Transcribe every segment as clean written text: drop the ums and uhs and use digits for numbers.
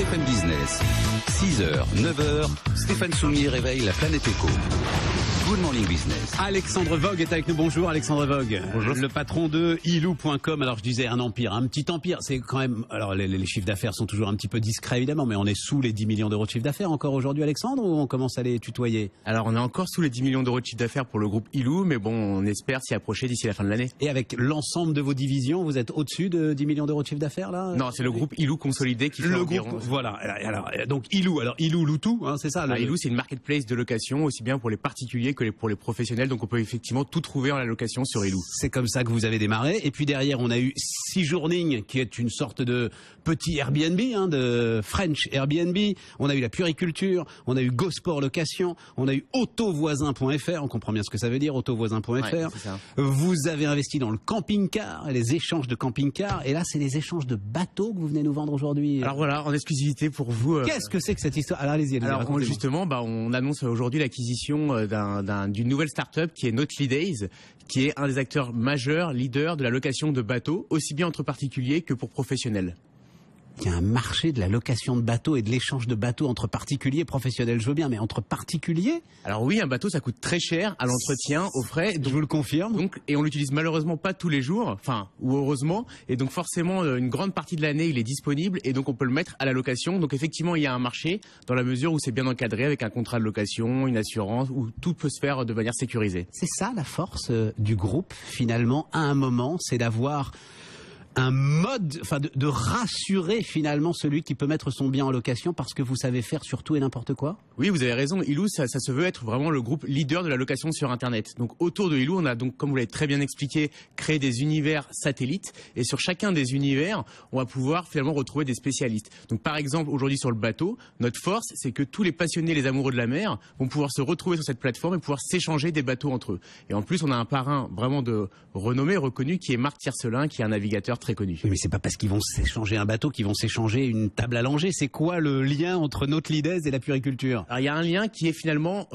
BFM Business, 6h, 9h, Stéphane Soumier réveille la planète éco. Good Morning Business. Alexandre Vogue est avec nous. Bonjour Alexandre Vogue. Bonjour. Le patron de ilou.com. Alors je disais un empire, un petit empire. C'est quand même. Alors les chiffres d'affaires sont toujours un petit peu discrets évidemment, mais on est sous les 10 millions d'euros de chiffre d'affaires encore aujourd'hui Alexandre, ou on commence à les tutoyer? Alors on est encore sous les 10 millions d'euros de chiffre d'affaires pour le groupe Ilou, mais bon, on espère s'y approcher d'ici la fin de l'année. Et avec l'ensemble de vos divisions, vous êtes au-dessus de 10 millions d'euros de chiffre d'affaires là? Non, c'est le groupe Ilou consolidé qui fait Le environ... groupe, voilà. Alors donc Ilou loue tout, hein, c'est ça. Ilou, c'est une marketplace de location aussi bien pour les particuliers que pour les professionnels. Donc on peut effectivement tout trouver en la location sur Ilou. C'est comme ça que vous avez démarré. Et puis derrière, on a eu Sejourning, qui est une sorte de petit Airbnb, hein, de French Airbnb. On a eu la puriculture, on a eu GoSport Location, on a eu autovoisin.fr. On comprend bien ce que ça veut dire, autovoisin.fr. Ouais, c'est ça. Vous avez investi dans le camping-car, les échanges de camping-car. Et là, c'est les échanges de bateaux que vous venez nous vendre aujourd'hui. Alors voilà, en exclusivité pour vous. Qu'est-ce que c'est que cette histoire? Alors allez-y. Alors justement, on annonce aujourd'hui l'acquisition d'une nouvelle start-up qui est Nautily Days, qui est un des acteurs majeurs, leaders de la location de bateaux, aussi bien entre particuliers que pour professionnels. Il y a un marché de la location de bateaux et de l'échange de bateaux entre particuliers et professionnels, je veux bien, mais entre particuliers? Alors oui, un bateau, ça coûte très cher à l'entretien, aux frais. Je vous le confirme. Et on l'utilise malheureusement pas tous les jours, ou heureusement. Et donc forcément, une grande partie de l'année, il est disponible et donc on peut le mettre à la location. Donc effectivement, il y a un marché dans la mesure où c'est bien encadré avec un contrat de location, une assurance, où tout peut se faire de manière sécurisée. C'est ça la force du groupe, finalement, à un moment, c'est d'avoir un mode, de rassurer finalement celui qui peut mettre son bien en location parce que vous savez faire sur tout et n'importe quoi. Oui, vous avez raison. Ilou, ça se veut être vraiment le groupe leader de la location sur Internet. Donc autour de Ilou, on a donc, comme vous l'avez très bien expliqué, créé des univers satellites. Et sur chacun des univers, on va pouvoir finalement retrouver des spécialistes. Donc par exemple, aujourd'hui sur le bateau, notre force, c'est que tous les passionnés, les amoureux de la mer, vont pouvoir se retrouver sur cette plateforme et pouvoir s'échanger des bateaux entre eux. Et en plus, on a un parrain vraiment de renommée, reconnu, qui est Marc Tiercelin, qui est un navigateur très connu. Mais c'est pas parce qu'ils vont s'échanger un bateau qu'ils vont s'échanger une table à langer. C'est quoi le lien entre Nautily Days et la puriculture? Alors il y a un lien qui est finalement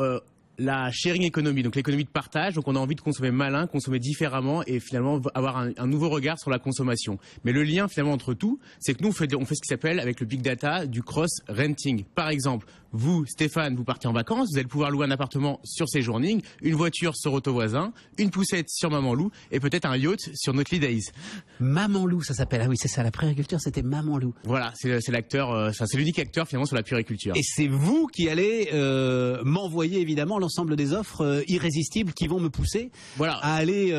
la sharing economy, donc l'économie de partage. Donc on a envie de consommer malin, consommer différemment et finalement avoir un nouveau regard sur la consommation. Mais le lien finalement entre tout, c'est que nous on fait ce qui s'appelle avec le big data du cross renting. Par exemple, vous Stéphane, vous partez en vacances, vous allez pouvoir louer un appartement sur Sejourning, une voiture sur Autovoisin, une poussette sur Maman Lou et peut-être un yacht sur Nautily Days. Maman Lou, ça s'appelle. Ah oui, c'est ça. La puriculture, c'était Maman Lou. Voilà, c'est l'acteur, c'est l'unique acteur finalement sur la puriculture. Et c'est vous qui allez m'envoyer évidemment l'ensemble des offres irrésistibles qui vont me pousser à aller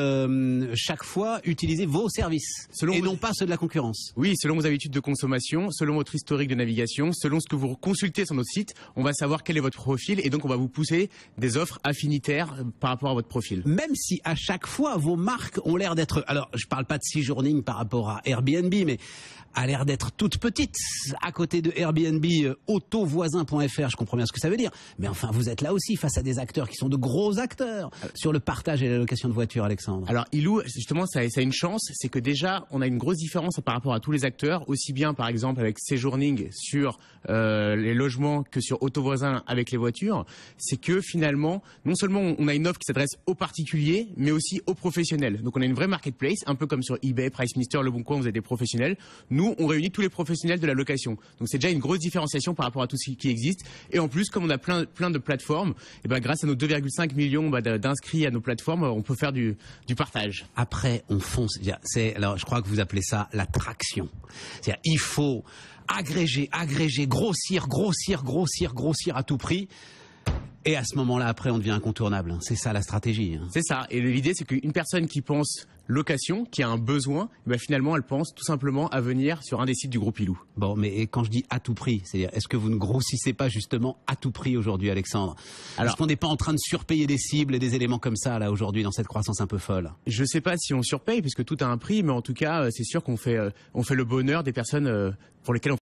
chaque fois utiliser vos services non pas ceux de la concurrence. Oui, selon vos habitudes de consommation, selon votre historique de navigation, selon ce que vous consultez sur notre site, on va savoir quel est votre profil et donc on va vous pousser des offres affinitaires par rapport à votre profil. Même si à chaque fois vos marques ont l'air d'être, alors je parle pas de Sejourning par rapport à Airbnb, mais a l'air d'être toute petite à côté de Airbnb, autovoisin.fr, je comprends bien ce que ça veut dire. Mais enfin, vous êtes là aussi face à des acteurs qui sont de gros acteurs sur le partage et la location de voitures, Alexandre. Alors Ilou, justement, ça a une chance, c'est que déjà, on a une grosse différence par rapport à tous les acteurs, aussi bien par exemple avec Sejourning sur les logements que sur Autovoisin avec les voitures. C'est que finalement, non seulement on a une offre qui s'adresse aux particuliers, mais aussi aux professionnels. Donc on a une vraie marketplace, un peu comme sur eBay, Price Minister, Le Bon Coin, vous avez des professionnels. Nous, on réunit tous les professionnels de la location. Donc c'est déjà une grosse différenciation par rapport à tout ce qui existe. Et en plus, comme on a plein de plateformes, et grâce à nos 2,5 millions d'inscrits à nos plateformes, on peut faire du partage. Après, on fonce. Alors, je crois que vous appelez ça la traction. C'est-à-dire, il faut agréger, grossir à tout prix. Et à ce moment-là, après, on devient incontournable. C'est ça la stratégie. C'est ça. Et l'idée, c'est qu'une personne qui pense location, qui a un besoin, finalement, elle pense tout simplement à venir sur un des sites du groupe Ilou. Bon, mais quand je dis à tout prix, c'est-à-dire, est-ce que vous ne grossissez pas justement à tout prix aujourd'hui, Alexandre? Est-ce qu'on n'est pas en train de surpayer des cibles et des éléments comme ça, là, aujourd'hui, dans cette croissance un peu folle? Je sais pas si on surpaye, puisque tout a un prix, mais en tout cas, c'est sûr qu'on fait le bonheur des personnes pour lesquelles on